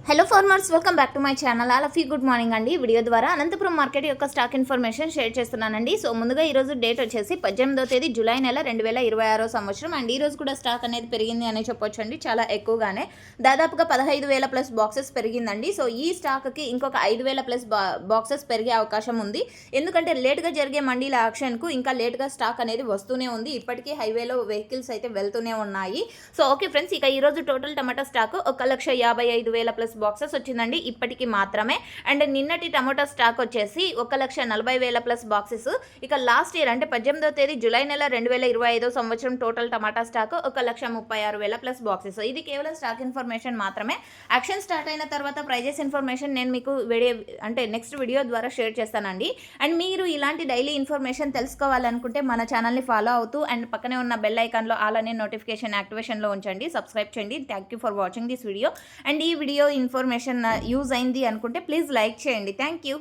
Hello farmers, welcome back to my channel. All of you good morning అండి. Video ద్వారా Anantapuram market యొక్క stock information share చేస్తున్నానండి. So ముందుగా ఈరోజు డేట్ వచ్చేసి 18వ తేదీ జూలై నెల 2026 సంవత్సరం. అండ్ ఈ రోజు కూడా స్టాక్ అనేది పెరిగింది అనే చెప్పొచ్చు అండి, చాలా ఎక్కువగానే. దాదాపుగా 15,000 ప్లస్ బాక్సెస్ పెరిగిందండి. సో ఈ స్టాక్కి ఇంకొక 5,000 ప్లస్ బాక్సెస్ పెరిగే అవకాశం ఉంది. ఎందుకంటే లేట్గా జరిగే మండీల యాక్షన్కు ఇంకా లేట్గా స్టాక్ అనేది వస్తూనే ఉంది. ఇప్పటికీ హైవేలో వెహికల్స్ అయితే వెళ్తూనే ఉన్నాయి. సో ఓకే ఫ్రెండ్స్, ఇక ఈరోజు టోటల్ టమాటా స్టాక్ 1,55,000 ప్లస్ బాక్సెస్ వచ్చిందండి ఇప్పటికి మాత్రమే. అండ్ నిన్నటి టమాటా స్టాక్ వచ్చేసి 1,40,000 ప్లస్ బాక్సెస్. ఇక లాస్ట్ ఇయర్ అంటే 18వ తేదీ జూలై నెల 2025 సంవత్సరం టోటల్ టమాటా స్టాక్ 1,36,000 ప్లస్ బాక్సెస్. ఇది కేవలం స్టాక్ ఇన్ఫర్మేషన్ మాత్రమే. యాక్షన్ స్టార్ట్ అయిన తర్వాత ప్రైజెస్ ఇన్ఫర్మేషన్ నేను మీకు నెక్స్ట్ వీడియో ద్వారా షేర్ చేస్తానండి. అండ్ మీరు ఇలాంటి డైలీ ఇన్ఫర్మేషన్ తెలుసుకోవాలనుకుంటే మన ఛానల్ని ఫాలో అవుతూ అండ్ పక్కనే ఉన్న బెల్ ఐకాన్లో ఆల్ అనే నోటిఫికేషన్ యాక్టివేషన్లో ఉంచండి. సబ్స్క్రైబ్ చేయండి. Thank you for watching this video. And ఈ వీడియో ఇన్ఫర్మేషన్ యూజ్ అయింది అనుకుంటే ప్లీజ్ లైక్ చేయండి. Thank you.